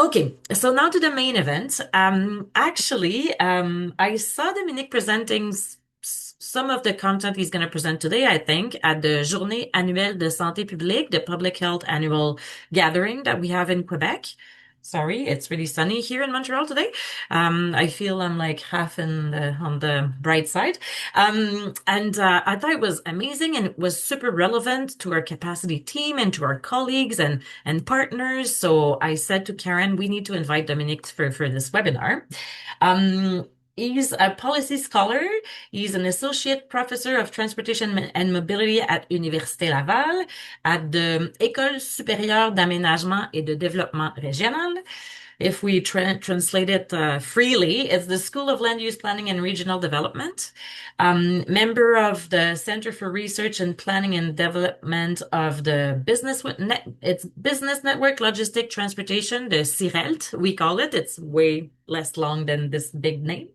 Okay, so now to the main event. I saw Dominic presenting some of the content he's going to present today, I think, at the Journée annuelle de santé publique, the public health annual gathering that we have in Quebec. Sorry, it's really sunny here in Montreal today. I feel I'm like half on the bright side. And I thought it was amazing and it was super relevant to our capacity team and to our colleagues and partners. So I said to Karen, we need to invite Dominic for this webinar. Um, he's a policy scholar. He's an associate professor of transportation and mobility at Université Laval, at the École supérieure d'aménagement et de développement régional. If we translate it freely, it's the School of Land Use Planning and Regional Development. Member of the Center for Research and Planning and Development of the it's Business Network Logistic Transportation, the CIRELT, we call it. It's way less long than this big name.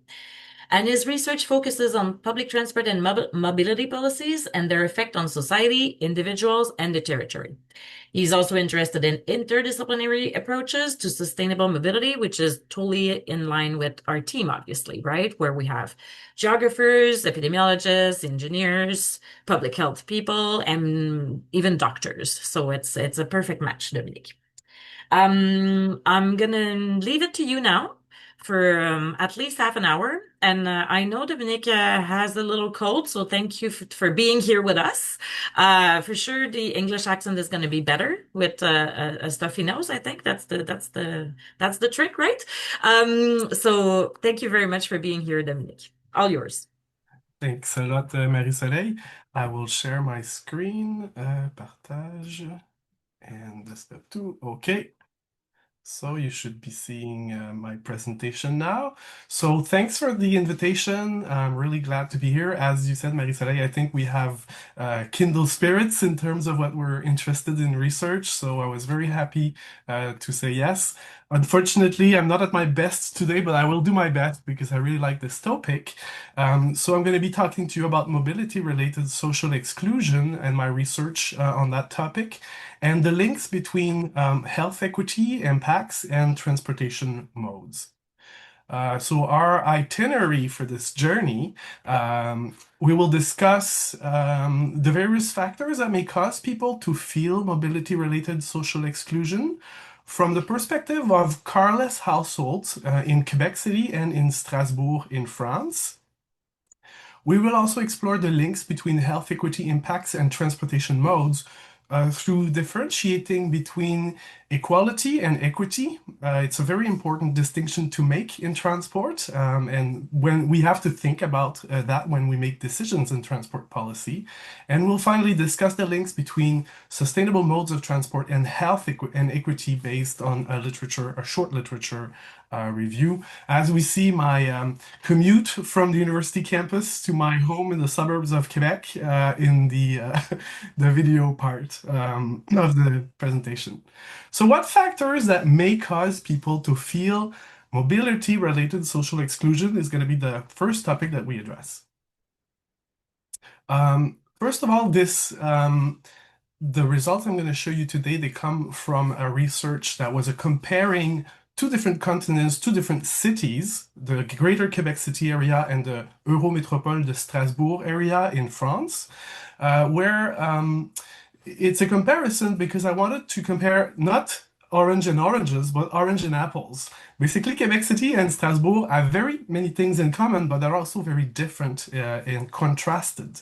And his research focuses on public transport and mobility policies and their effect on society, individuals, and the territory. He's also interested in interdisciplinary approaches to sustainable mobility, which is totally in line with our team, obviously, right? Where we have geographers, epidemiologists, engineers, public health people, and even doctors. So it's a perfect match, Dominique. I'm gonna leave it to you now for at least half an hour. And I know Dominic has a little cold, so thank you for being here with us. For sure, the English accent is going to be better with a stuffy nose. I think that's the trick, right? So thank you very much for being here, Dominic. All yours. Thanks a lot, Marie-Soleil. I will share my screen, partage, and step two. Okay. So you should be seeing my presentation now. So thanks for the invitation. I'm really glad to be here. As you said, Marie-Soleil, I think we have kindled spirits in terms of what we're interested in research. So I was very happy to say yes. Unfortunately, I'm not at my best today, but I will do my best because I really like this topic. So I'm going to be talking to you about mobility-related social exclusion and my research on that topic, and the links between health equity impacts and transportation modes. So our itinerary for this journey, we will discuss the various factors that may cause people to feel mobility-related social exclusion from the perspective of carless households in Quebec City and in Strasbourg in France. We will also explore the links between health equity impacts and transportation modes through differentiating between equality and equity. It's a very important distinction to make in transport, and when we have to think about that when we make decisions in transport policy. And we'll finally discuss the links between sustainable modes of transport and health and equity based on a short literature review. As we see, my commute from the university campus to my home in the suburbs of Quebec in the the video part of the presentation. So what factors that may cause people to feel mobility-related social exclusion is going to be the first topic that we address. First of all, the results I'm going to show you today, they come from a research that was comparing two different continents, two different cities, the Greater Quebec City area and the Eurométropole de Strasbourg area in France, where it's a comparison because I wanted to compare not orange and oranges, but orange and apples. Basically, Quebec City and Strasbourg have very many things in common, but they're also very different and contrasted.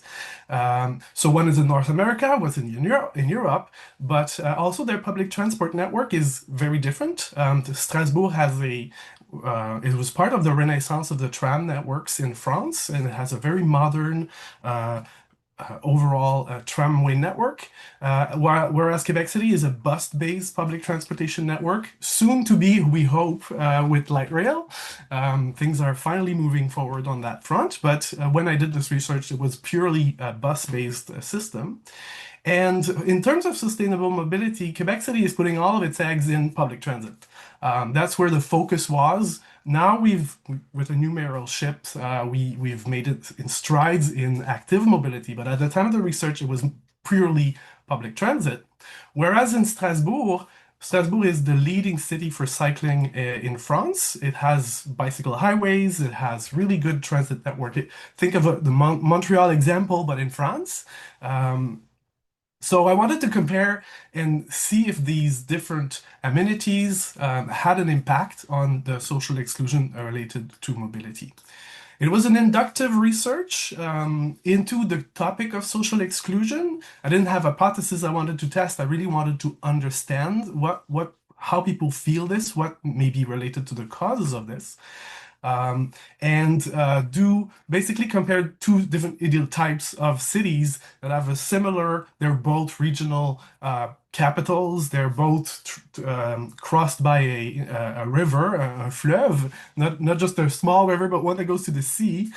So one is in North America, was in Europe, but also their public transport network is very different. Strasbourg has it was part of the renaissance of the tram networks in France, and it has a very modern overall tramway network, whereas Quebec City is a bus-based public transportation network, soon to be, we hope, with light rail. Things are finally moving forward on that front, but when I did this research, it was purely a bus-based system. And in terms of sustainable mobility, Quebec City is putting all of its eggs in public transit. That's where the focus was. Now with the new mayoral shift, we've made it in strides in active mobility, but at the time of the research, it was purely public transit. Whereas in Strasbourg, Strasbourg is the leading city for cycling in France. It has bicycle highways. It has really good transit network. Think of the Montreal example, but in France. Um, so I wanted to compare and see if these different amenities had an impact on the social exclusion related to mobility. It was an inductive research into the topic of social exclusion. I didn't have a hypothesis I wanted to test. I really wanted to understand how people feel this, what may be related to the causes of this and do basically compare two different ideal types of cities that have a similar, they're both regional capitals, they're both crossed by a river, a fleuve, not just a small river, but one that goes to the sea.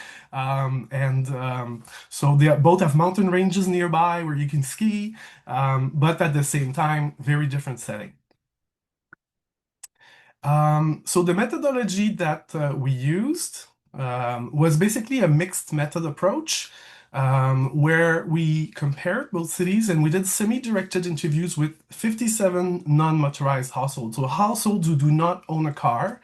So they both have mountain ranges nearby where you can ski, but at the same time, very different setting. So the methodology that we used was basically a mixed method approach where we compared both cities and we did semi-directed interviews with 57 non-motorized households, so households who do not own a car,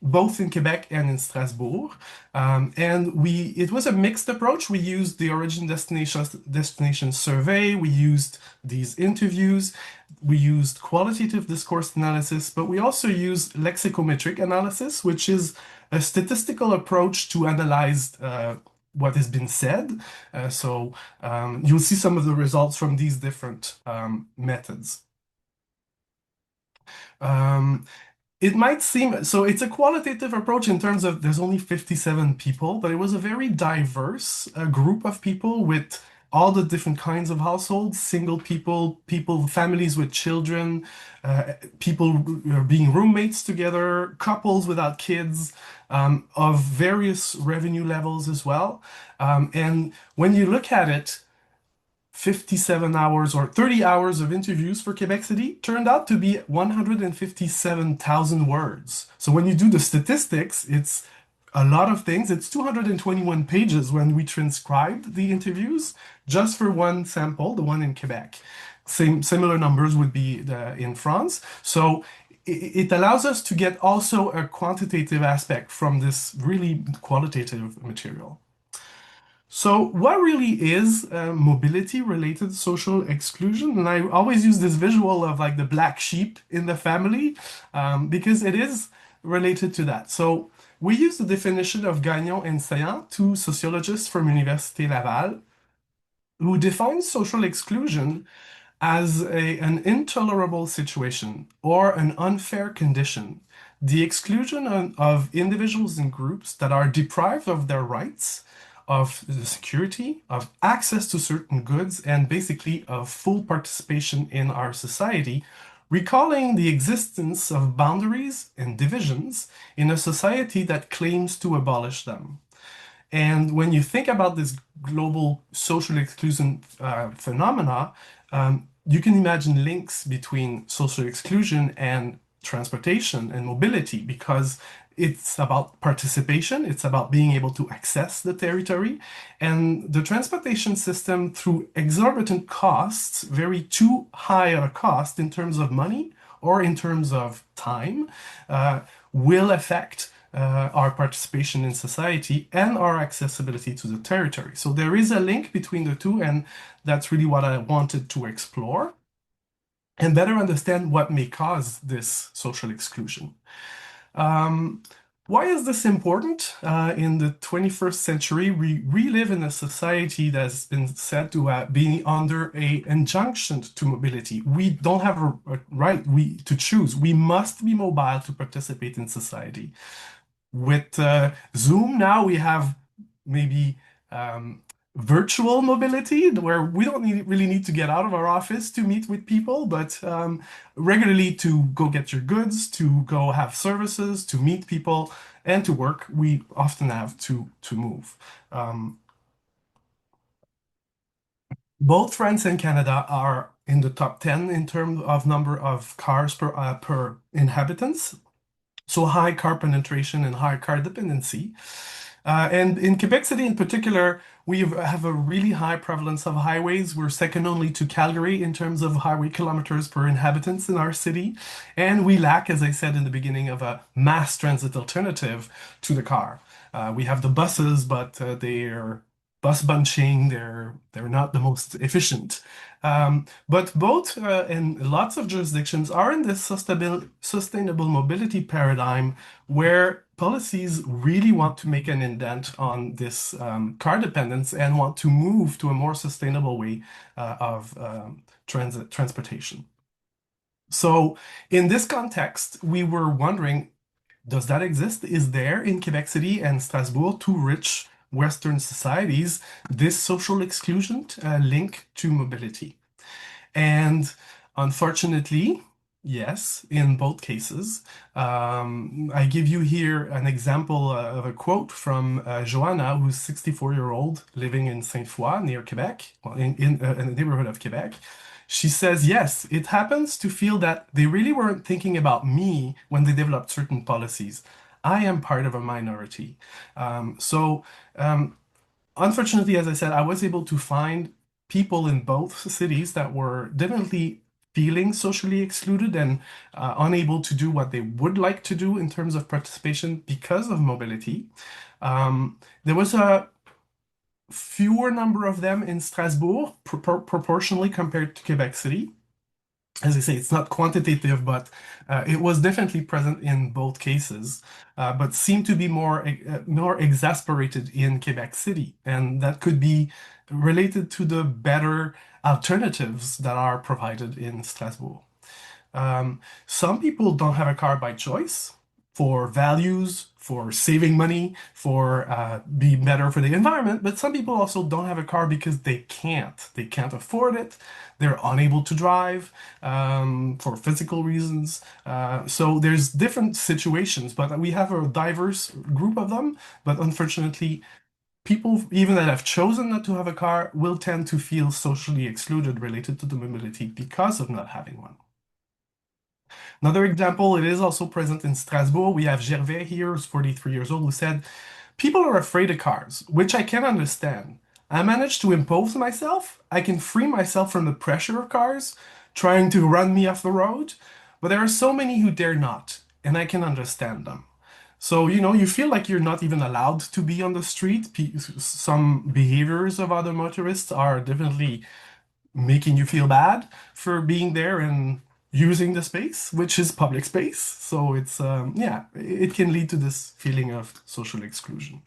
both in Quebec and in Strasbourg. It was a mixed approach. We used the origin destination survey. We used these interviews. We used qualitative discourse analysis, but we also used lexicometric analysis, which is a statistical approach to analyze what has been said. You'll see some of the results from these different methods. Um, it might seem so it's a qualitative approach in terms of there's only 57 people, but it was a very diverse group of people with all the different kinds of households, single people, families with children, people being roommates together, couples without kids, of various revenue levels as well. And when you look at it, 57 hours or 30 hours of interviews for Quebec City turned out to be 157,000 words. So when you do the statistics, it's a lot of things. It's 221 pages when we transcribed the interviews just for one sample, the one in Quebec. Similar numbers would be in France. So it allows us to get also a quantitative aspect from this really qualitative material. So, what really is mobility-related social exclusion? And I always use this visual of like the black sheep in the family because it is related to that. So, we use the definition of Gagnon and Saillant, two sociologists from Université Laval, who define social exclusion as an intolerable situation or an unfair condition, the exclusion of individuals and groups that are deprived of their rights, of the security, of access to certain goods, and basically of full participation in our society, recalling the existence of boundaries and divisions in a society that claims to abolish them. And when you think about this global social exclusion phenomena, you can imagine links between social exclusion and transportation and mobility because it's about participation, it's about being able to access the territory, and the transportation system through exorbitant costs, very too high a cost in terms of money or in terms of time, will affect our participation in society and our accessibility to the territory. So there is a link between the two, and that's really what I wanted to explore and better understand what may cause this social exclusion. Um, why is this important? In the 21st century, we live in a society that's been said to be under an injunction to mobility. We don't have a right to choose. We must be mobile to participate in society. With Zoom now, we have maybe virtual mobility where we don't really need to get out of our office to meet with people, but regularly to go get your goods, to go have services, to meet people, and to work, we often have to move. Both France and Canada are in the top 10 in terms of number of cars per inhabitants. So high car penetration and high car dependency. And in Quebec City in particular, we have a really high prevalence of highways. We're second only to Calgary in terms of highway kilometers per inhabitants in our city. And we lack, as I said in the beginning, of a mass transit alternative to the car. We have the buses, but they're bus bunching. They're not the most efficient. But both and lots of jurisdictions are in this sustainable mobility paradigm where policies really want to make an indent on this car dependence and want to move to a more sustainable way of transportation. So, in this context, we were wondering, does that exist? Is there in Quebec City and Strasbourg, two rich Western societies, this social exclusion link to mobility? And unfortunately, yes, in both cases. I give you here an example of a quote from Joanna, who's 64-year-old living in Sainte-Foy near Quebec, well, in a neighborhood of Quebec. She says, yes, it happens to feel that they really weren't thinking about me when they developed certain policies. I am part of a minority. So unfortunately, as I said, I was able to find people in both cities that were definitely feeling socially excluded and unable to do what they would like to do in terms of participation because of mobility. There was a fewer number of them in Strasbourg, proportionally compared to Quebec City. As I say, it's not quantitative, but it was definitely present in both cases, but seemed to be more exasperated in Quebec City, and that could be related to the better alternatives that are provided in Strasbourg. Some people don't have a car by choice for values, for saving money, for being better for the environment, but some people also don't have a car because they can't. They can't afford it. They're unable to drive for physical reasons. So there's different situations, but we have a diverse group of them. But unfortunately, people, even that have chosen not to have a car, will tend to feel socially excluded related to the mobility because of not having one. Another example, it is also present in Strasbourg. We have Gervais here, who's 43 years old, who said, people are afraid of cars, which I can understand. I managed to impose myself. I can free myself from the pressure of cars trying to run me off the road, but there are so many who dare not, and I can understand them. So, you feel like you're not even allowed to be on the street. Some behaviors of other motorists are definitely making you feel bad for being there and using the space, which is public space. So it's, yeah, it can lead to this feeling of social exclusion.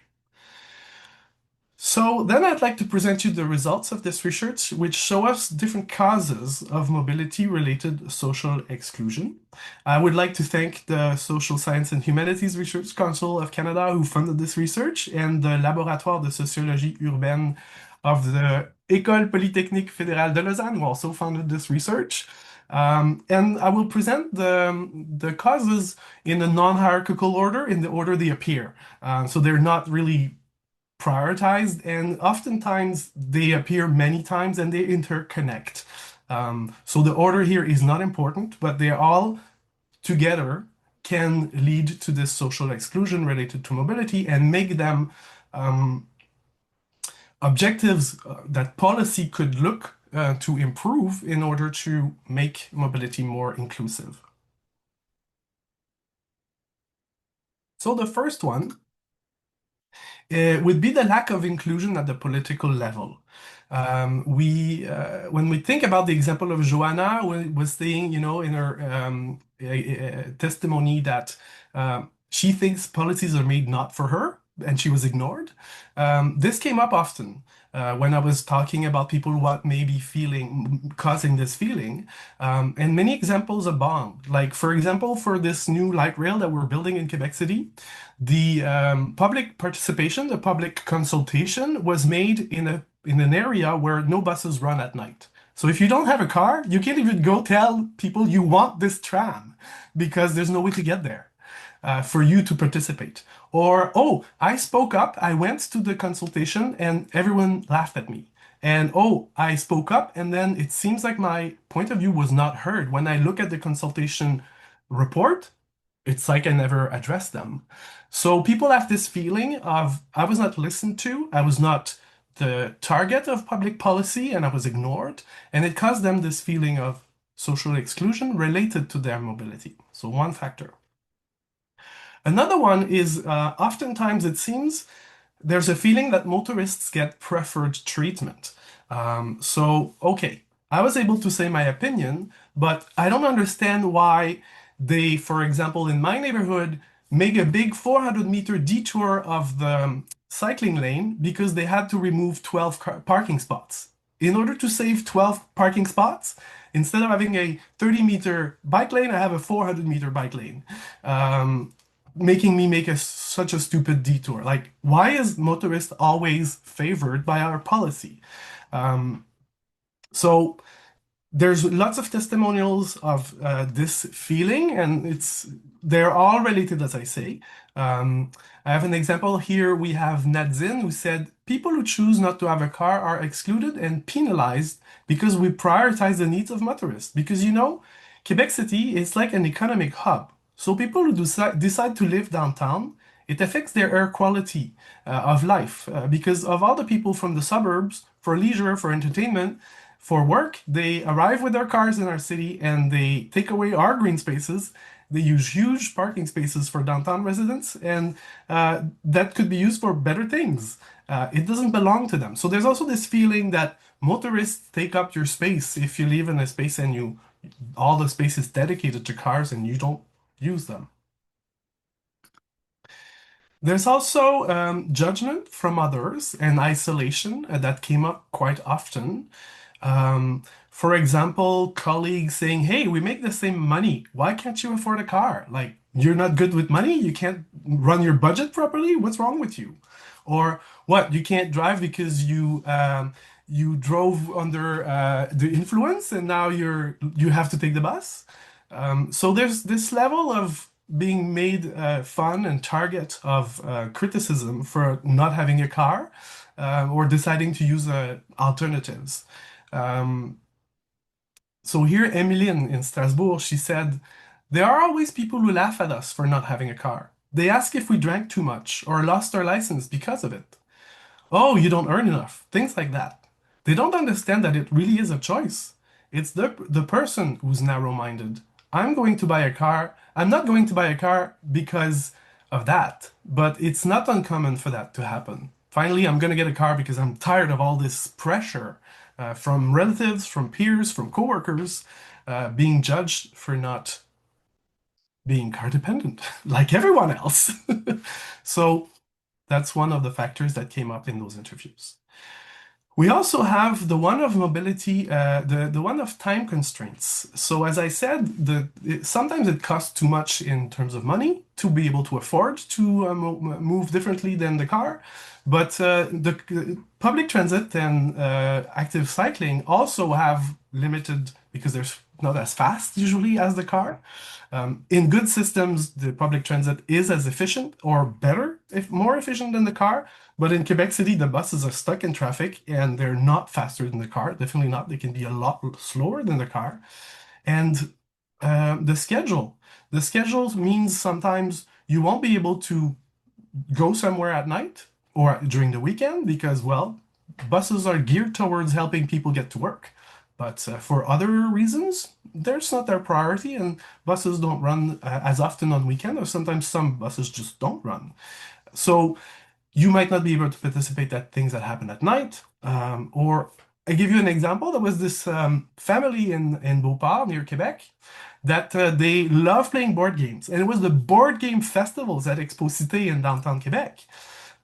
So then I'd like to present you the results of this research, which show us different causes of mobility-related social exclusion. I would like to thank the Social Science and Humanities Research Council of Canada, who funded this research, and the Laboratoire de Sociologie Urbaine of the École Polytechnique Fédérale de Lausanne, who also funded this research. And I will present the causes in a non-hierarchical order, in the order they appear. So they're not really prioritized, and oftentimes they appear many times and they interconnect. So the order here is not important, but they all together can lead to this social exclusion related to mobility and make them objectives that policy could look to improve in order to make mobility more inclusive. So the first one would be the lack of inclusion at the political level. When we think about the example of Joanna, was saying, in her testimony that she thinks policies are made not for her, and she was ignored. This came up often when I was talking about people what may be causing this feeling. And many examples abound. Like, for example, for this new light rail that we're building in Quebec City, the public participation, the public consultation was made in an area where no buses run at night. So if you don't have a car, you can't even go tell people you want this tram because there's no way to get there for you to participate. Or, oh, I spoke up, I went to the consultation and everyone laughed at me. And oh, I spoke up and then it seems like my point of view was not heard. When I look at the consultation report, it's like I never addressed them. So people have this feeling of I was not listened to, I was not the target of public policy, and I was ignored, and it caused them this feeling of social exclusion related to their mobility. So one factor. Another one is oftentimes it seems there's a feeling that motorists get preferred treatment. Okay, I was able to say my opinion, but I don't understand why they, for example, in my neighborhood, make a big 400-meter detour of the cycling lane because they had to remove 12 parking spots. In order to save 12 parking spots, instead of having a 30-meter bike lane, I have a 400-meter bike lane. Um, Making me make such a stupid detour. Like, why is motorist always favored by our policy? Um, so there's lots of testimonials of this feeling, and they're all related, as I say. Um, I have an example here. We have Nadzin who said people who choose not to have a car are excluded and penalized because we prioritize the needs of motorists. Because Quebec City is like an economic hub. So people who decide to live downtown, it affects their air quality of life because of all the people from the suburbs for leisure, for entertainment for work, they arrive with their cars in our city and they take away our green spaces. They use huge parking spaces for downtown residents, and that could be used for better things. It doesn't belong to them. So there's also this feeling that motorists take up your space if you live in a space and all the space is dedicated to cars and you don't use them. There's also judgment from others and isolation that came up quite often. For example, colleagues saying, "Hey, we make the same money. Why can't you afford a car? Like, you're not good with money? You can't run your budget properly? What's wrong with you?" Or what? You can't drive because you drove under the influence and now you have to take the bus. So there's this level of being made fun and target of criticism for not having a car or deciding to use alternatives. Um, so here, Emily in Strasbourg, she said, there are always people who laugh at us for not having a car. They ask if we drank too much or lost our license because of it. Oh, you don't earn enough. Things like that. They don't understand that it really is a choice. It's the person who's narrow-minded. I'm going to buy a car. I'm not going to buy a car because of that, but it's not uncommon for that to happen. Finally, I'm going to get a car because I'm tired of all this pressure from relatives, from peers, from coworkers, being judged for not being car dependent like everyone else. So that's one of the factors that came up in those interviews. We also have the one of mobility, the one of time constraints. So as I said, sometimes it costs too much in terms of money to be able to afford to move differently than the car. But the public transit and active cycling also have limited because they're not as fast usually as the car. In good systems, the public transit is as efficient or better, if more efficient than the car. But in Quebec City, the buses are stuck in traffic and they're not faster than the car. Definitely not. They can be a lot slower than the car. And the schedule. The schedule means sometimes you won't be able to go somewhere at night or during the weekend because, well, buses are geared towards helping people get to work. But for other reasons, that's not their priority, and buses don't run as often on weekend, or sometimes some buses just don't run. So you might not be able to participate at things that happen at night. Or I give you an example. There was this family in Beauport near Quebec that they love playing board games. And it was the board game festivals at CapaCITY in downtown Quebec.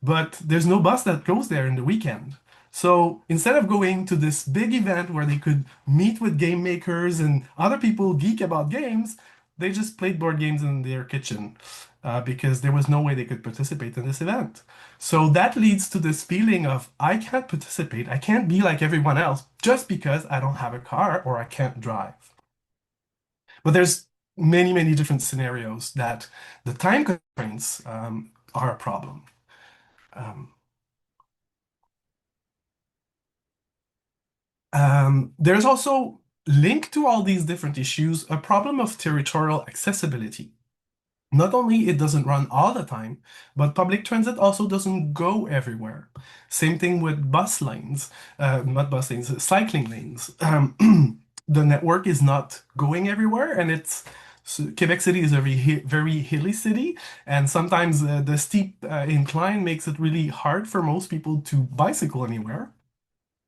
But there's no bus that goes there in the weekend. So instead of going to this big event where they could meet with game makers and other people geek about games, they just played board games in their kitchen because there was no way they could participate in this event. So that leads to this feeling of I can't participate, I can't be like everyone else just because I don't have a car or I can't drive. But there's many, many different scenarios that the time constraints are a problem. Um, there's also linked to all these different issues a problem of territorial accessibility. Not only it doesn't run all the time, but public transit also doesn't go everywhere. Same thing with bus lanes, not bus lanes, cycling lanes. The network is not going everywhere, and Quebec City is a very hilly city, and sometimes the steep incline makes it really hard for most people to bicycle anywhere.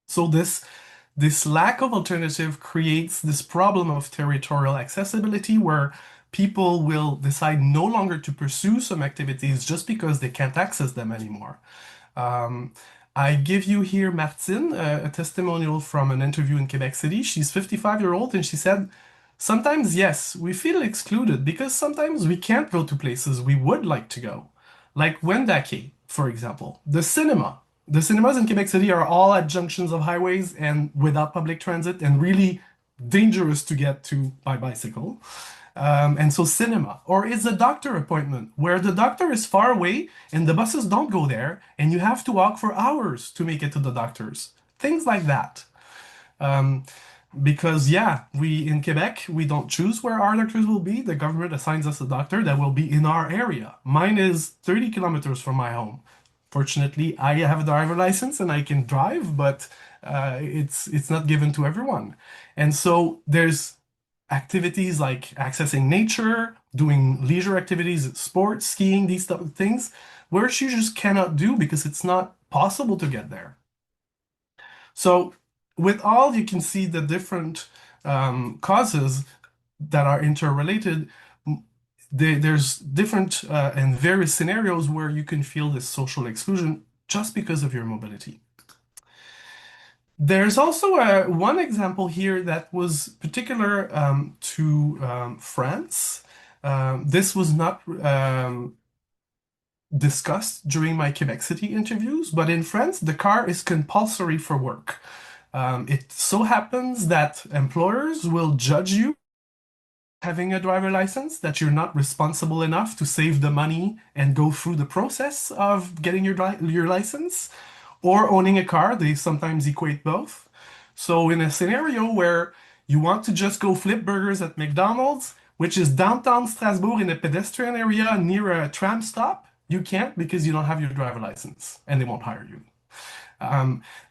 So this lack of alternative creates this problem of territorial accessibility where people will decide no longer to pursue some activities just because they can't access them anymore. Um, I give you here Martine, a testimonial from an interview in Quebec City. She's 55-year-old and she said, sometimes, yes, we feel excluded because sometimes we can't go to places we would like to go. Like Wendake, for example, the cinema. The cinemas in Quebec City are all at junctions of highways and without public transit and really dangerous to get to by bicycle. And so cinema, or it's a doctor appointment where the doctor is far away and the buses don't go there and you have to walk for hours to make it to the doctors. Things like that. Um, because yeah, we in Quebec, we don't choose where our doctors will be. The government assigns us a doctor that will be in our area. Mine is 30 kilometers from my home. Fortunately, I have a driver license and I can drive, but it's not given to everyone. And so there's activities like accessing nature, doing leisure activities, sports, skiing, these type of things, where you just cannot do because it's not possible to get there. So with all, you can see the different causes that are interrelated. There's different and various scenarios where you can feel this social exclusion just because of your mobility. There's also one example here that was particular to France. This was not discussed during my Quebec City interviews, but in France, the car is compulsory for work. It so happens that employers will judge you having a driver license, that you're not responsible enough to save the money and go through the process of getting your license, or owning a car. They sometimes equate both. So in a scenario where you want to just go flip burgers at McDonald's, which is downtown Strasbourg in a pedestrian area near a tram stop, you can't because you don't have your driver license and they won't hire you.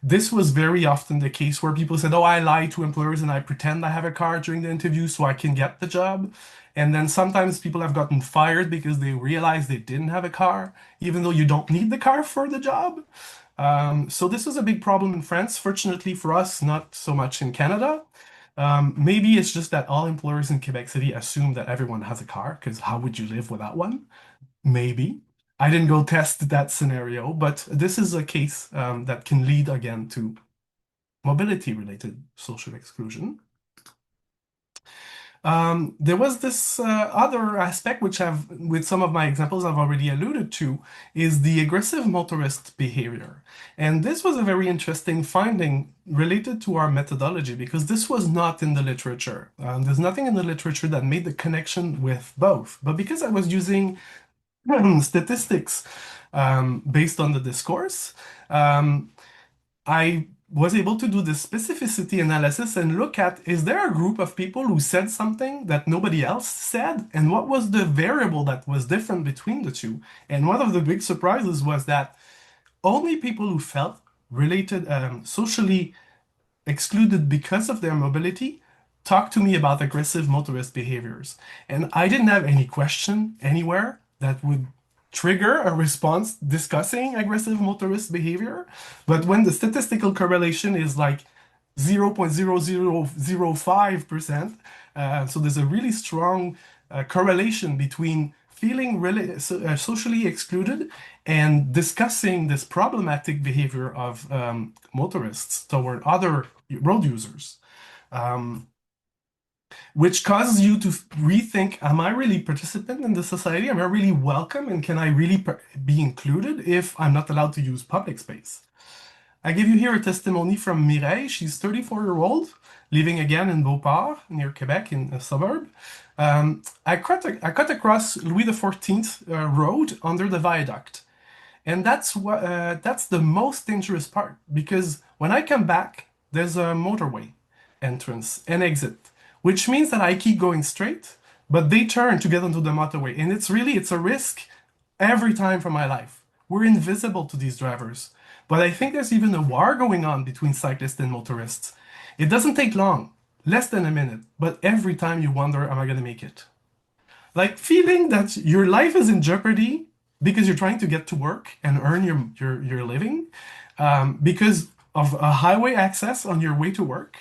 This was very often the case where people said, "Oh, I lie to employers and I pretend I have a car during the interview so I can get the job." And then sometimes people have gotten fired because they realized they didn't have a car, even though you don't need the car for the job. So this is a big problem in France. Fortunately for us, not so much in Canada. Maybe it's just that all employers in Quebec City assume that everyone has a car, because how would you live without one? Maybe. I didn't go test that scenario, but this is a case that can lead again to mobility-related social exclusion. There was this other aspect, which with some of my examples I've already alluded to, is the aggressive motorist behavior. And this was a very interesting finding related to our methodology because this was not in the literature. There's nothing in the literature that made the connection with both. But because I was using statistics based on the discourse, I was able to do the specificity analysis and look at, is there a group of people who said something that nobody else said? And what was the variable that was different between the two? And one of the big surprises was that only people who felt related, socially excluded because of their mobility talk to me about aggressive motorist behaviors. And I didn't have any question anywhere that would trigger a response discussing aggressive motorist behavior. But when the statistical correlation is like 0.0005%, so there's a really strong correlation between feeling really socially excluded and discussing this problematic behavior of motorists toward other road users, um, which causes you to rethink, am I really participant in the society? Am I really welcome? And can I really be included if I'm not allowed to use public space? I give you here a testimony from Mireille. She's 34-year-old, living again in Beauport, near Quebec, in a suburb. I cut across Louis XIV road under the viaduct. And that's the most dangerous part because when I come back, there's a motorway entrance and exit, which means that I keep going straight. but they turn to get onto the motorway. And it's a risk every time for my life. We're invisible to these drivers. But I think there's even a war going on between cyclists and motorists. It doesn't take long, less than a minute, but every time you wonder, am I going to make it? Like feeling that your life is in jeopardy because you're trying to get to work and earn your living, because of a highway access on your way to work.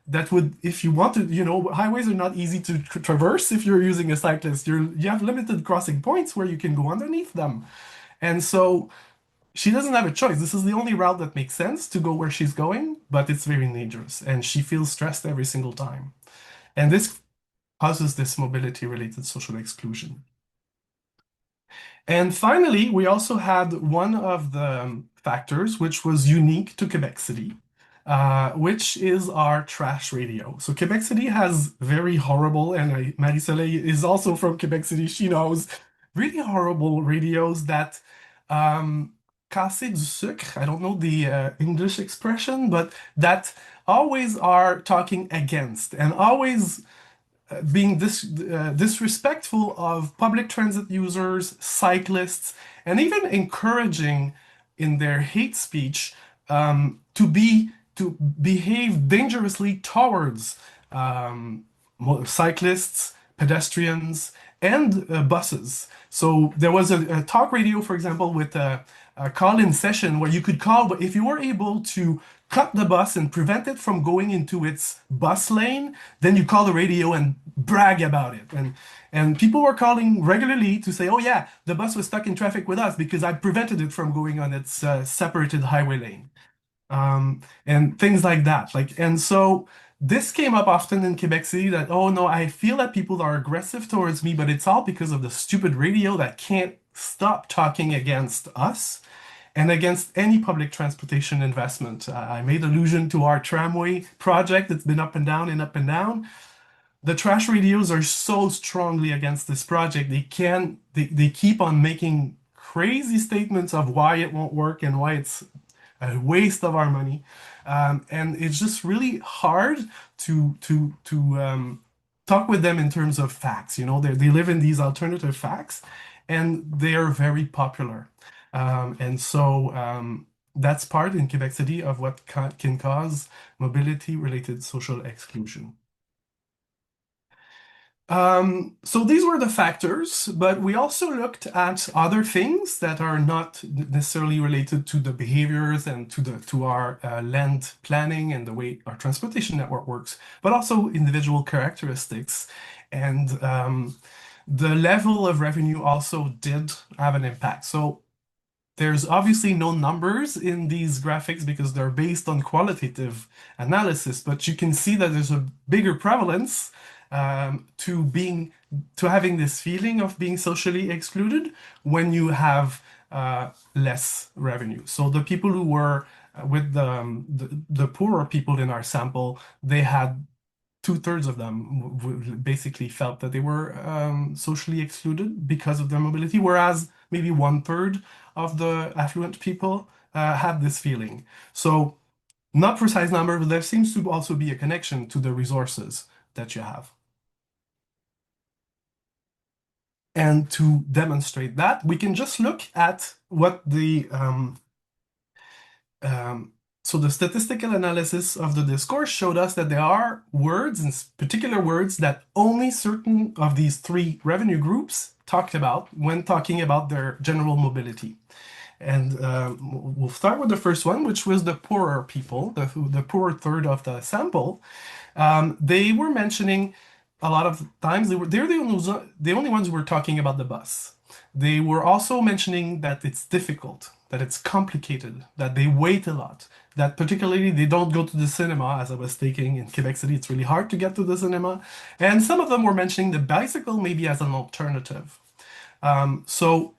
That would, if you want to, highways are not easy to traverse if you're using a cyclist. You have limited crossing points where you can go underneath them. And so she doesn't have a choice. This is the only route that makes sense to go where she's going, but it's very dangerous. And she feels stressed every single time. And this causes this mobility-related social exclusion. And finally, we also had one of the factors which was unique to Quebec City, which is our trash radio. So Quebec City has very horrible, and Marie-Soleil is also from Quebec City, she knows, really horrible radios that casser du sucre, I don't know the English expression, but that always are talking against and always being disrespectful of public transit users, cyclists, and even encouraging in their hate speech to behave dangerously towards cyclists, pedestrians, and buses. So there was a talk radio, for example, with a call-in session where you could call, but if you were able to cut the bus and prevent it from going into its bus lane, then you call the radio and brag about it. And people were calling regularly to say, oh yeah, the bus was stuck in traffic with us because I prevented it from going on its separated highway lane. And things like that. And so this came up often in Quebec City that, oh no, I feel that people are aggressive towards me, but it's all because of the stupid radio that can't stop talking against us and against any public transportation investment. I made allusion to our tramway project. It's been up and down and up and down. The trash radios are so strongly against this project. They keep on making crazy statements of why it won't work and why it's a waste of our money. And it's just really hard to talk with them in terms of facts. They live in these alternative facts, and they are very popular. And so that's part in Quebec City of what can cause mobility-related social exclusion. So these were the factors, but we also looked at other things that are not necessarily related to the behaviors and to our land planning and the way our transportation network works, but also individual characteristics. And the level of revenue also did have an impact. So there's obviously no numbers in these graphics because they're based on qualitative analysis, but you can see that there's a bigger prevalence to having this feeling of being socially excluded when you have less revenue. So the people who were with the poorer people in our sample, they had two-thirds of them basically felt that they were socially excluded because of their mobility, whereas maybe one-third of the affluent people had this feeling. So not precise number, but there seems to also be a connection to the resources that you have. And to demonstrate that, we can just look at what so the statistical analysis of the discourse showed us that there are words, and particular words, that only certain of these three revenue groups talked about when talking about their general mobility. And we'll start with the first one, which was the poorer people, the poorer third of the sample. They were mentioning a lot of times they're the only ones who were talking about the bus. They were also mentioning that it's difficult, that it's complicated, that they wait a lot, that particularly they don't go to the cinema, as I was thinking in Quebec City, it's really hard to get to the cinema. And some of them were mentioning the bicycle maybe as an alternative. So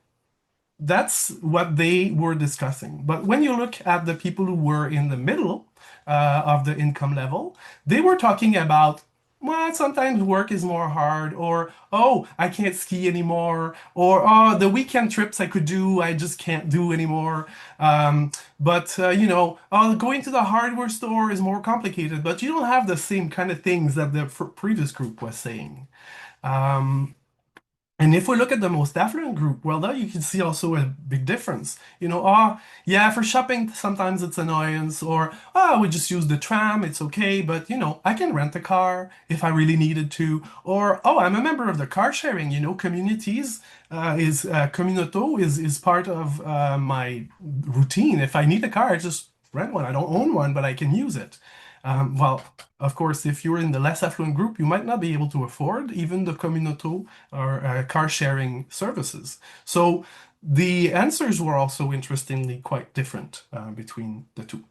that's what they were discussing. But when you look at the people who were in the middle of the income level, they were talking about, well, sometimes work is more hard, or oh, I can't ski anymore, or oh, the weekend trips I could do, I just can't do anymore. But oh, going to the hardware store is more complicated, but you don't have the same kind of things that the previous group was saying. Um, and if we look at the most affluent group, well, there you can see also a big difference. Yeah, for shopping, sometimes it's annoyance, or, we just use the tram, it's okay, but, I can rent a car if I really needed to. Or, I'm a member of the car sharing, communities, communato is part of my routine. If I need a car, I just rent one. I don't own one, but I can use it. Well, of course, if you're in the less affluent group, you might not be able to afford even the communato or car sharing services. So the answers were also interestingly quite different between the two.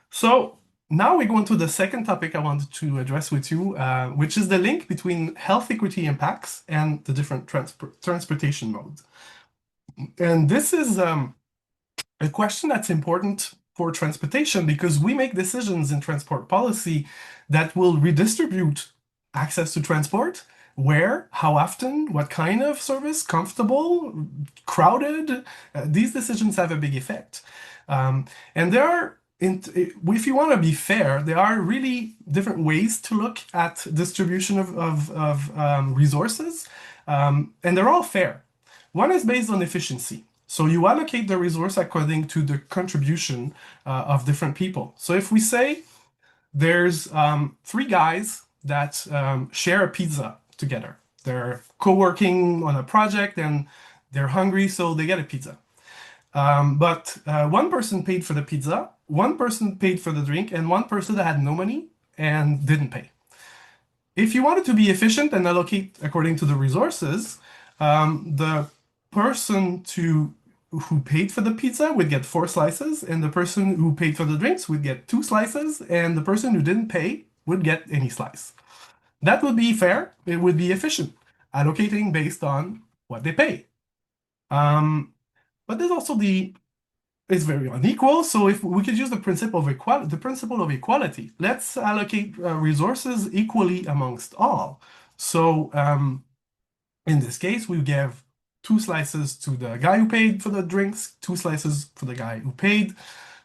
So now we go into the second topic I wanted to address with you, which is the link between health equity impacts and the different transportation modes. And this is a question that's important for transportation because we make decisions in transport policy that will redistribute access to transport, where, how often, what kind of service, comfortable, crowded. These decisions have a big effect. Um, and there are, if you want to be fair, there are really different ways to look at distribution of resources, and they're all fair. One is based on efficiency. So you allocate the resource according to the contribution of different people. So if we say there's three guys that share a pizza together, they're co-working on a project and they're hungry, so they get a pizza. But one person paid for the pizza, one person paid for the drink, and one person that had no money and didn't pay. If you wanted to be efficient and allocate according to the resources, the person who paid for the pizza would get 4 slices, and the person who paid for the drinks would get 2 slices, and the person who didn't pay would get any slice. That would be fair. It would be efficient, allocating based on what they pay. But there's also it's very unequal. So if we could use the principle of equality, let's allocate resources equally amongst all. So in this case, we give 2 slices to the guy who paid for the drinks, 2 slices for the guy who paid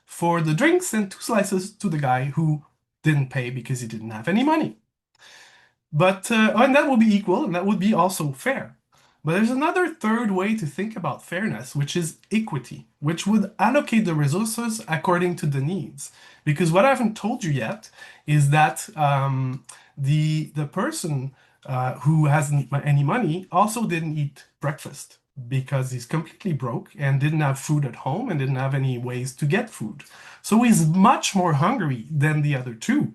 for the drinks, and 2 slices to the guy who didn't pay because he didn't have any money. And that would be equal, and that would be also fair. But there's another third way to think about fairness, which is equity, which would allocate the resources according to the needs. Because what I haven't told you yet is that the person who hasn't any money also didn't eat breakfast because he's completely broke and didn't have food at home and didn't have any ways to get food. So he's much more hungry than the other two.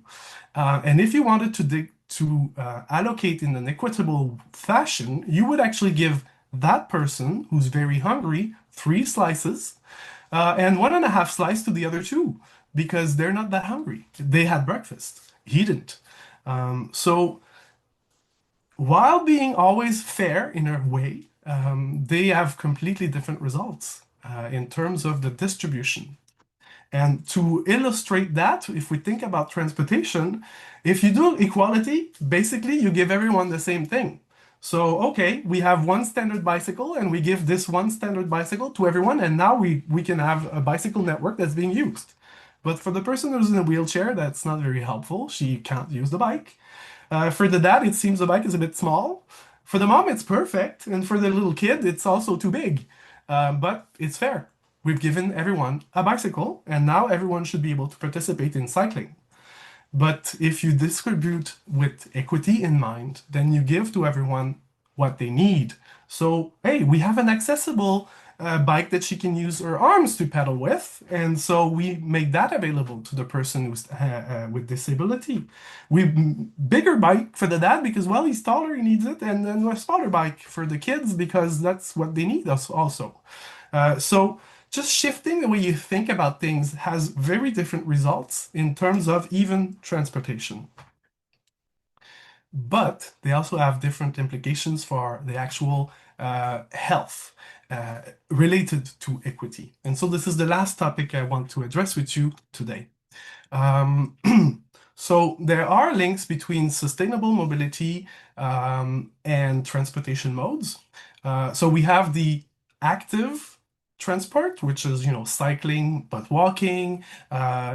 And if you wanted to allocate in an equitable fashion, you would actually give that person who's very hungry 3 slices and 1.5 slice to the other two because they're not that hungry. They had breakfast. He didn't. So while being always fair in a way, they have completely different results in terms of the distribution. And to illustrate that, if we think about transportation, if you do equality, basically you give everyone the same thing. So, okay, we have one standard bicycle and we give this one standard bicycle to everyone, and now we can have a bicycle network that's being used. But for the person who's in a wheelchair, that's not very helpful. She can't use the bike. For the dad, it seems the bike is a bit small. For the mom, it's perfect. And for the little kid, it's also too big. But it's fair. We've given everyone a bicycle, and now everyone should be able to participate in cycling. But if you distribute with equity in mind, then you give to everyone what they need. So, hey, we have an accessible bike that she can use her arms to pedal with, and so we make that available to the person who's with disability. We bigger bike for the dad because well he's taller, he needs it, and then a smaller bike for the kids because that's what they need also. So just shifting the way you think about things has very different results in terms of even transportation. But they also have different implications for the actual health related to equity. And so this is the last topic I want to address with you today. Um, so there are links between sustainable mobility and transportation modes. So we have the active transport, which is, cycling, but walking,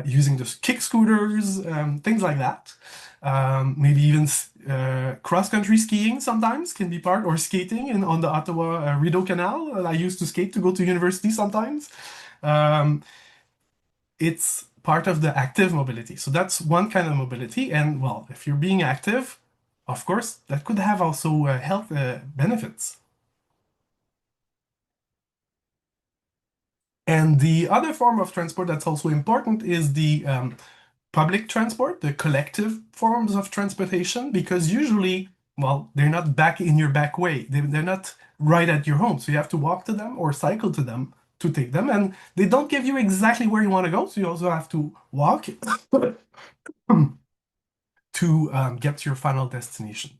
using just kick scooters, things like that. Maybe even cross-country skiing sometimes can be part, or skating on the Ottawa Rideau Canal. I used to skate to go to university sometimes. Um, it's part of the active mobility. So that's one kind of mobility. And well, if you're being active, of course, that could have also health benefits. And the other form of transport that's also important is the public transport, the collective forms of transportation, because usually, well, they're not back in your back way. They're not right at your home. So you have to walk to them or cycle to them to take them. And they don't give you exactly where you want to go. So you also have to walk to get to your final destination.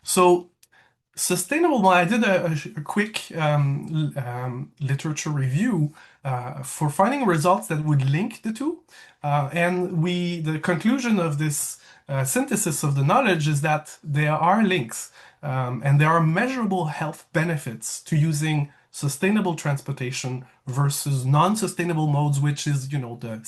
So sustainable, well, I did a quick literature review for finding results that would link the two. And the conclusion of this synthesis of the knowledge is that there are links and there are measurable health benefits to using sustainable transportation versus non-sustainable modes, which is, you know, the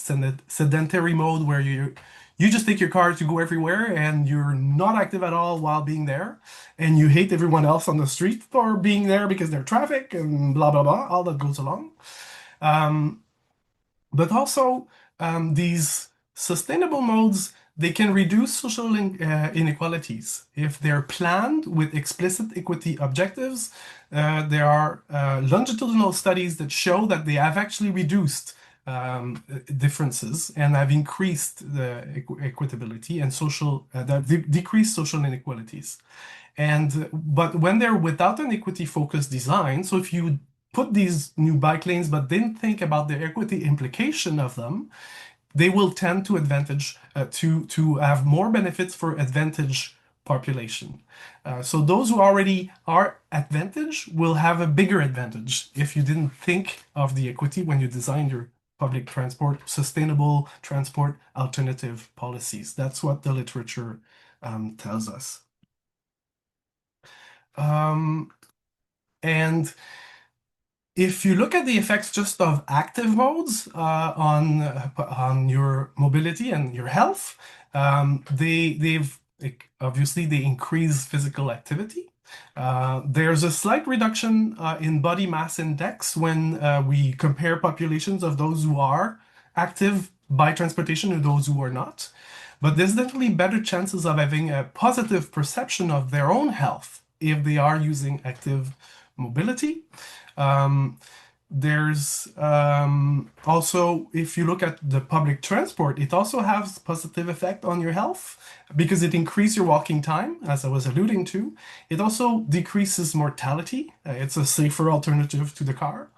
sedentary mode where you just take your car to go everywhere and you're not active at all while being there. And you hate everyone else on the street for being there because there's traffic and blah, blah, blah, all that goes along. Um, but also, these sustainable modes, they can reduce social inequalities. If they're planned with explicit equity objectives, there are longitudinal studies that show that they have actually reduced differences and have increased the equitability and decreased social inequalities. But when they're without an equity-focused design, so if you put these new bike lanes but didn't think about the equity implication of them, they will tend to to have more benefits for advantage population. So those who already are advantage will have a bigger advantage if you didn't think of the equity when you designed your public transport, sustainable transport alternative policies. That's what the literature tells us. Um, and if you look at the effects just of active modes on your mobility and your health, obviously they increase physical activity. There's a slight reduction in body mass index when we compare populations of those who are active by transportation and those who are not. But there's definitely better chances of having a positive perception of their own health if they are using active mobility. Um, there's also, if you look at the public transport, it also has positive effect on your health because it increases your walking time, as I was alluding to. It also decreases mortality. It's a safer alternative to the car.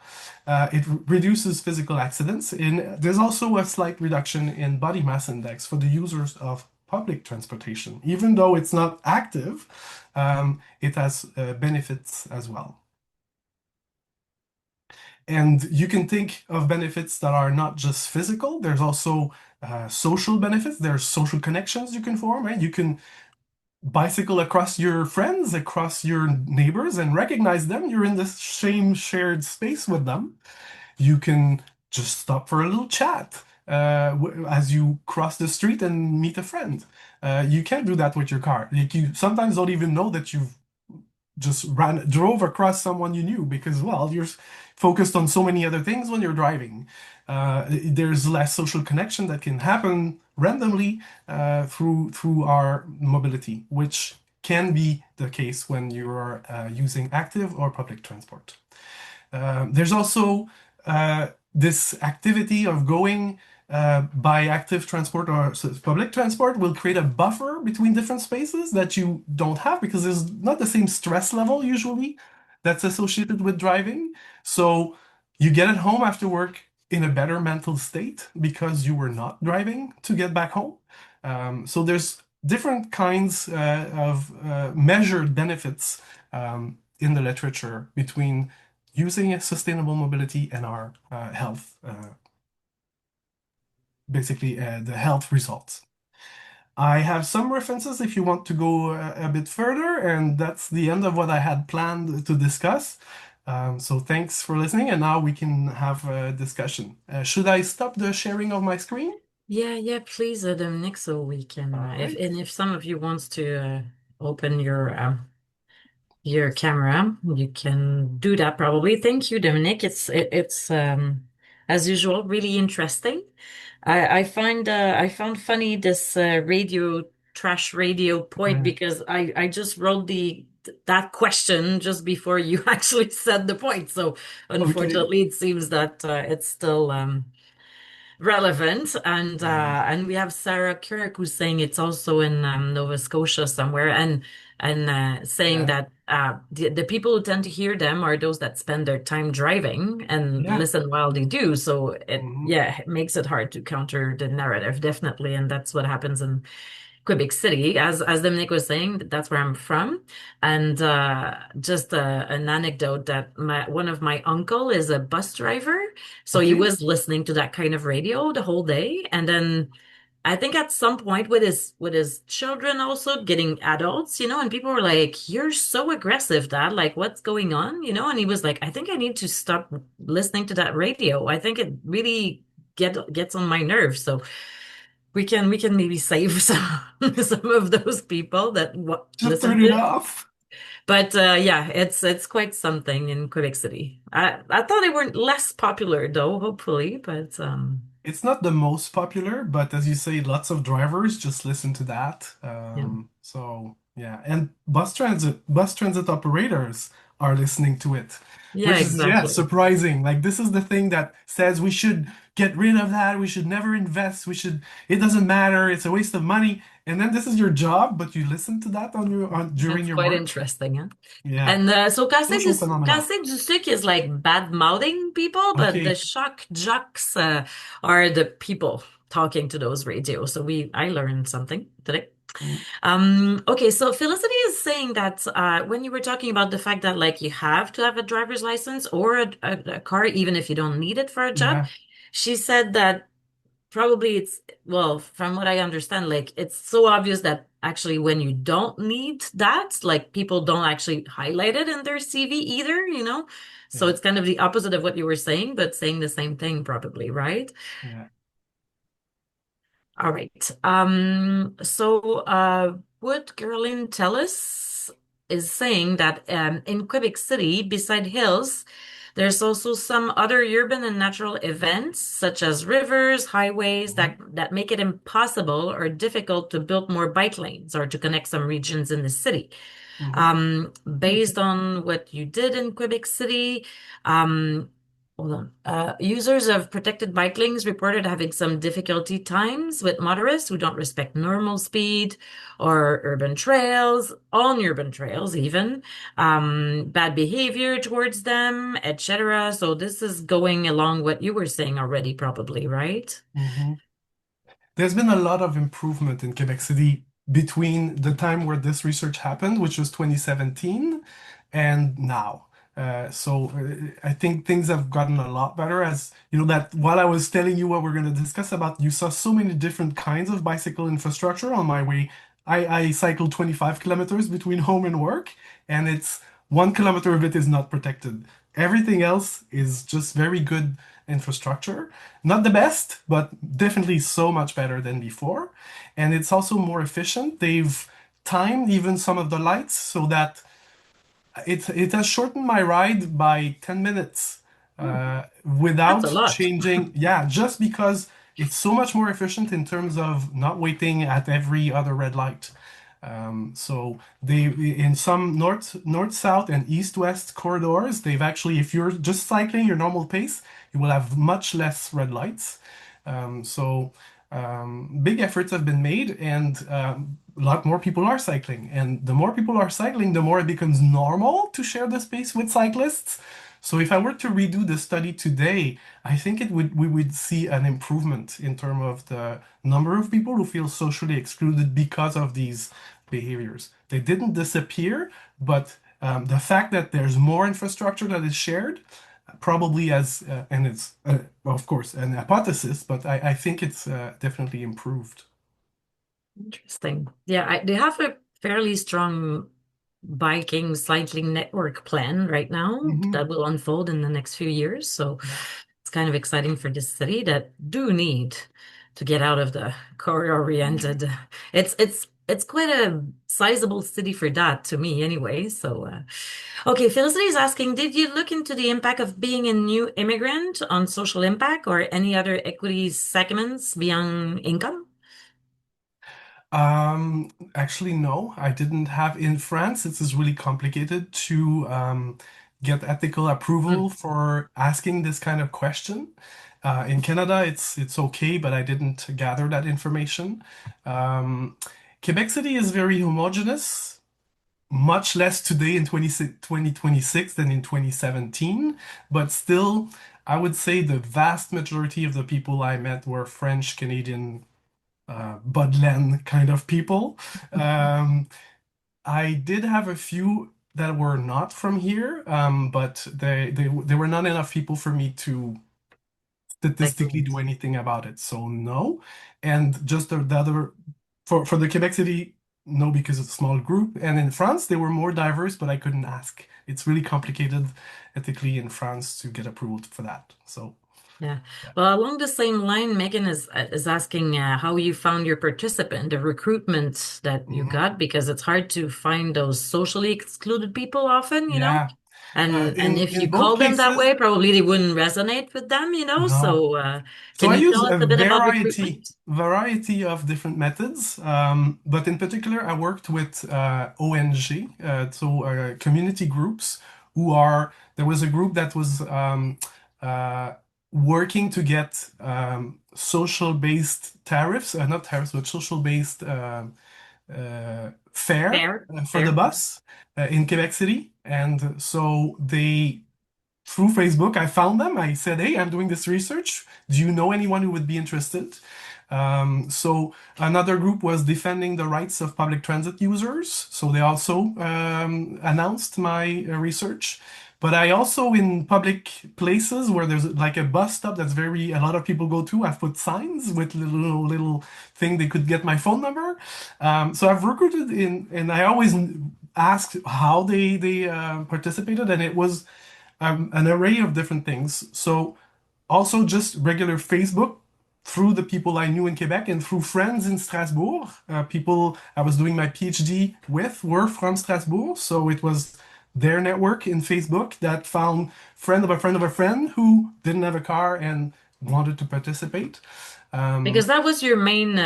It reduces physical accidents, and there's also a slight reduction in body mass index for the users of public transportation. Even though it's not active, it has benefits as well. And you can think of benefits that are not just physical. There's also social benefits. There's social connections you can form, right? You can bicycle across your friends, across your neighbors, and recognize them. You're in the same shared space with them. You can just stop for a little chat as you cross the street and meet a friend. You can't do that with your car. Like you sometimes don't even know that you've just drove across someone you knew because, well, you're focused on so many other things when you're driving. There's less social connection that can happen randomly through our mobility, which can be the case when you are using active or public transport. There's also this activity of going by active transport or public transport will create a buffer between different spaces that you don't have because there's not the same stress level usually that's associated with driving. So you get at home after work in a better mental state because you were not driving to get back home. So there's different kinds of measured benefits in the literature between using sustainable mobility and our health, basically the health results. I have some references if you want to go a bit further, and that's the end of what I had planned to discuss. So thanks for listening, and now we can have a discussion. Should I stop the sharing of my screen? Yeah, yeah, please, Dominic, so we can, All right. if some of you wants to open your camera, you can do that probably. Thank you, Dominic. It's as usual really interesting. I found funny this radio trash radio point Yeah. because I just wrote the that question just before you actually said the point. So Okay. unfortunately, it seems that it's still relevant. Yeah. And we have Sarah Kirk who's saying it's also in Nova Scotia somewhere, and saying Yeah. that the people who tend to hear them are those that spend their time driving and Yeah. listen while they do. So Hmm. yeah, it makes it hard to counter the narrative, definitely, and that's what happens in Quebec City. As Dominic was saying, that's where I'm from. And just an anecdote that one of my uncle is a bus driver, so he Okay. was listening to that kind of radio the whole day. And then I think at some point with his children also getting adults, and people were like, "You're so aggressive, Dad. Like, what's going on?" And he was like, "I think I need to stop listening to that radio. I think it really gets on my nerves." So we can maybe save some of those people that Just listen turn to it it. off. But yeah, it's quite something in Quebec City. I thought they weren't less popular though, hopefully, but It's not the most popular, but as you say, lots of drivers just listen to that. yeah. So yeah, and bus transit operators are listening to it, Yeah, which is yeah, exactly. surprising. Like this is the thing that says we should get rid of that. We should never invest. It doesn't matter. It's a waste of money. And then this is your job, but you listen to that during That's your quite work. interesting, huh? Yeah, And so social phenomena. Casser du Sucre is like bad mouthing people, but the Okay. shock jocks are the people talking to those radios. So I learned something today. Mm. Okay, so Felicity is saying that when you were talking about the fact that like you have to have a driver's license or a car, even if you don't need it for a job, Yeah, she said that probably well, from what I understand, like it's so obvious that actually when you don't need that, like people don't actually highlight it in their CV either. So yeah, it's kind of the opposite of what you were saying, but saying the same thing probably, right? yeah. All right. So what Gerlin Tellis is saying that in Quebec City, beside hills, there's also some other urban and natural events, such as rivers, highways, Mhm, that make it impossible or difficult to build more bike lanes or to connect some regions in the city. mhm. Based on what you did in Quebec City, um, hold on. Users of protected bike lanes reported having some difficulty times with motorists who don't respect normal speed or urban trails, on urban trails even, bad behavior towards them, etc. So this is going along what you were saying already, probably, right? Mhm. There's been a lot of improvement in Quebec City between the time where this research happened, which was 2017, and now. I think things have gotten a lot better as you know that while I was telling you what we're going to discuss about, you saw so many different kinds of bicycle infrastructure on my way. I cycle 25 kilometers between home and work, and it's 1 kilometer of it is not protected. Everything else is just very good infrastructure. Not the best, but definitely so much better than before. And it's also more efficient. They've timed even some of the lights so that it has shortened my ride by 10 minutes Hmm, that's a without lot. changing. Yeah, just because it's so much more efficient in terms of not waiting at every other red light. So they in some north south and east west corridors, they've actually if you're just cycling your normal pace, you will have much less red lights. Big efforts have been made, and a lot more people are cycling. And the more people are cycling, the more it becomes normal to share the space with cyclists. So if I were to redo the study today, I think it would we would see an improvement in terms of the number of people who feel socially excluded because of these behaviors. They didn't disappear, but the fact that there's more infrastructure that is shared probably and it's of course an hypothesis, but I think it's definitely improved. Interesting. Yeah, they have a fairly strong biking, cycling network plan right now Hmm. that will unfold in the next few years. So Yeah. it's kind of exciting for this city that do need to get out of the core-oriented. It's quite a sizable city for that to me anyway. So okay, Felicity is asking, did you look into the impact of being a new immigrant on social impact or any other equity segments beyond income? Actually, no, I didn't have in France. It is really complicated to get ethical approval Mm, for asking this kind of question. In Canada, it's okay, but I didn't gather that information. Um, Quebec City is very homogeneous, much less today in 2026 than in 2017, but still, I would say the vast majority of the people I met were French, Canadian, Budlen kind of people. Um, I did have a few that were not from here, but there were not enough people for me to like, statistically do anything about it. So no. And just the other for the Quebec City, no, because it's a small group. And in France, they were more diverse, but I couldn't ask. It's really complicated ethically in France to get approval for that. So yeah. yeah. Well, along the same line, Megan is asking how you found your participant, the recruitment that you Mhm. got, because it's hard to find those socially excluded people often, you know. Yeah. And if In you both call them that cases, way, probably they wouldn't resonate with them, you know. no. So, So can I you use tell us a a bit about recruitment? variety of different methods, but in particular, I worked with ONG, community groups who are. There was a group that was uh, working to get social-based tariffs, not tariffs, but social-based fare Fair, for the fair. bus in Quebec City, and so they through Facebook, I found them. I said, "Hey, I'm doing this research. Do you know anyone who would be interested?" So another group was defending the rights of public transit users. So they also announced my research. But I also, in public places where there's like a bus stop that's very a lot of people go to, I've put signs with little thing they could get my phone number. So I've recruited in, and I always asked how they participated, and it was an array of different things. So also just regular Facebook through the people I knew in Quebec and through friends in Strasbourg. People I was doing my PhD with were from Strasbourg, so it was their network in Facebook that found friend of a friend of a friend who didn't have a car and wanted to participate. Because Um, that was your main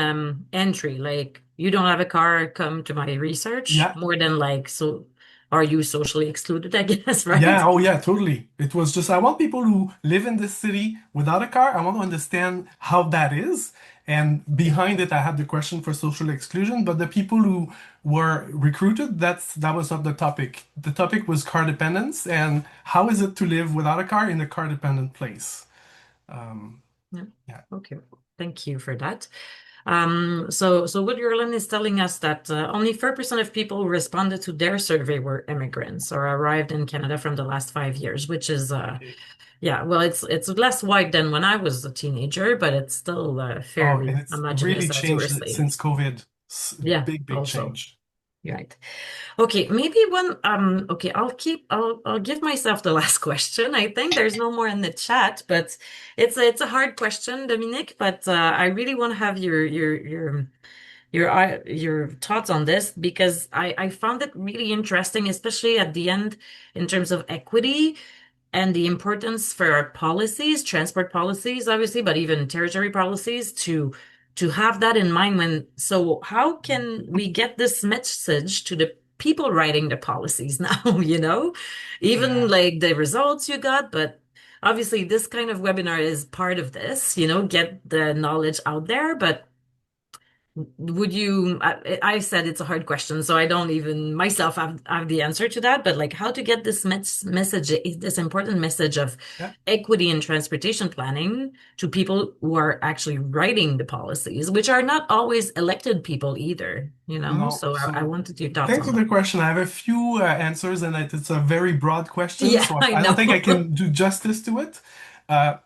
entry. Like, you don't have a car, come to my research, yeah, more than like, so are you socially excluded, I guess, right? Yeah, oh yeah, totally. It was just I want people who live in this city without a car. I want to understand how that is. And behind it, I had the question for social exclusion, but the people who were recruited, that was not the topic. The topic was car dependence and how is it to live without a car in a car dependent place. Um, Yeah. yeah. Okay. Thank you for that. So what Yerlin is telling us that only 4% of people who responded to their survey were immigrants or arrived in Canada from the last 5 years, which is yeah, well, it's less white than when I was a teenager, but it's still Oh, fairly and it's really homogeneous, as you were changed saying. since COVID. Yeah, Big also. change. Right. Okay, maybe one okay, I'll give myself the last question. I think there's no more in the chat, but it's a hard question, Dominic, but I really want to have your thoughts on this because I found it really interesting, especially at the end in terms of equity and the importance for our policies, transport policies, obviously, but even territory policies to have that in mind when, so how can we get this message to the people writing the policies now, you know? Even Yeah. like the results you got, but obviously this kind of webinar is part of this, you know, get the knowledge out there, but would you, I said it's a hard question, so I don't even myself have the answer to that, but like how to get this message, this important message of Yeah. equity in transportation planning to people who are actually writing the policies, which are not always elected people either, you know? No, So I so wanted your thoughts thanks on for that. the question. I have a few answers, and it's a very broad question, Yeah, so I I don't think I know. can do justice to it.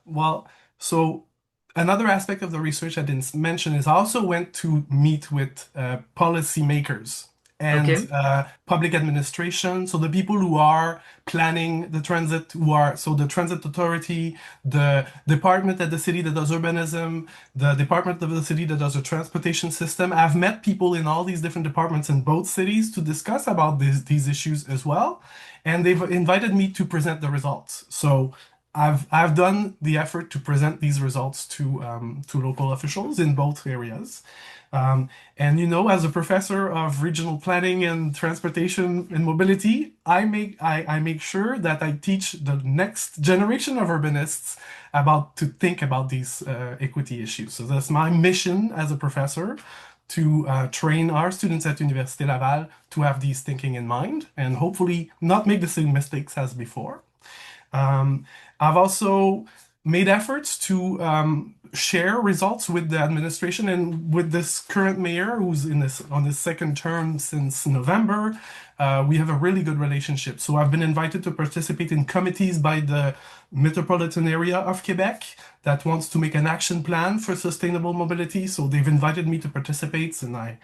Well, so another aspect of the research I didn't mention is I also went to meet with policymakers and Okay. public administration. So the people who are planning the transit, who are so the transit authority, the department at the city that does urbanism, the department of the city that does the transportation system. I've met people in all these different departments in both cities to discuss about these issues as well, and they've invited me to present the results. So I've done the effort to present these results to local officials in both areas. Um, and as a professor of regional planning and transportation and mobility, I make sure that I teach the next generation of urbanists about to think about these equity issues. So that's my mission as a professor to train our students at Université Laval to have these thinking in mind and hopefully not make the same mistakes as before. Um, I've also made efforts to share results with the administration and with this current mayor who's in this on his second term since November. We have a really good relationship. So I've been invited to participate in committees by the metropolitan area of Quebec that wants to make an action plan for sustainable mobility. So they've invited me to participate, and I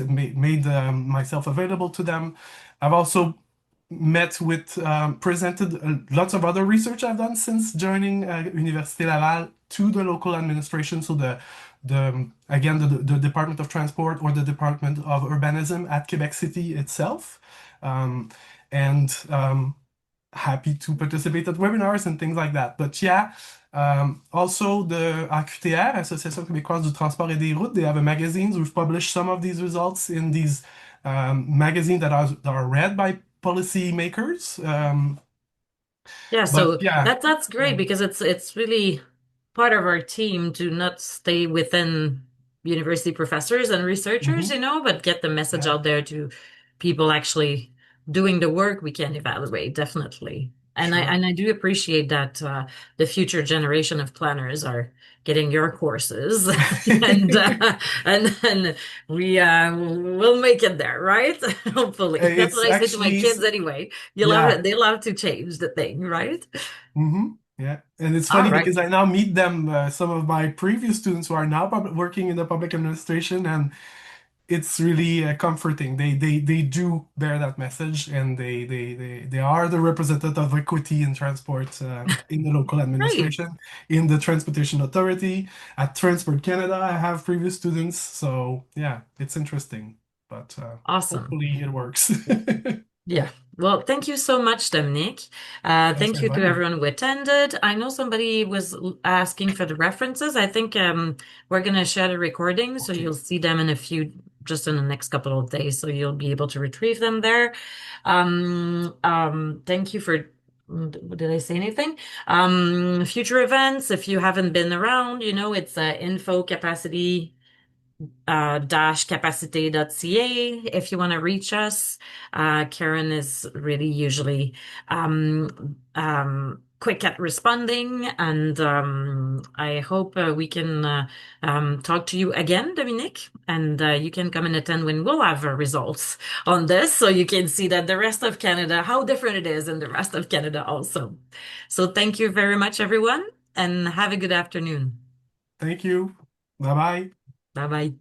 made myself available to them. I've also presented lots of other research I've done since joining Université Laval to the local administration. So the Department of Transport or the Department of Urbanism at Quebec City itself. Um, and happy to participate at webinars and things like that. But yeah, also the AQTR, Association Québécoise du Transport et des Routes, they have a magazines. We've published some of these results in these magazines that are read by policy makers. Yeah, But so yeah, that's great because it's really part of our team to not stay within university professors and researchers, mhm, but get the message yeah, out there to people actually doing the work we can evaluate, definitely. And I sure. and I do appreciate that the future generation of planners are getting your courses and and we'll make it there, right? Hopefully. That's It's what I say to my actually, kids anyway. yeah. They'll have to change the thing, right? Yeah, and it's All funny right. because I now meet them, some of my previous students who are now working in the public administration, and it's really comforting. They do bear that message, and they are the representative of equity in transport in the local Great. administration, in the Transportation Authority, at Transport Canada. I have previous students, so yeah, it's interesting, but Awesome. hopefully it works. Yeah. Well, thank you so much, Dominic. Thanks Thank for you to inviting me. everyone who attended. I know somebody was asking for the references. I think we're going to share the recording, so you'll Okay. see them just in the next couple of days, so you'll be able to retrieve them there. Thank you for, did I say anything? Future events, if you haven't been around, it's info capacity dash capacité.ca if you want to reach us. Karen is really usually quick at responding, and I hope we can talk to you again, Dominic, and you can come and attend when we'll have results on this, so you can see that the rest of Canada, how different it is in the rest of Canada also. So thank you very much, everyone, and have a good afternoon. Thank you. Bye bye. Bye bye.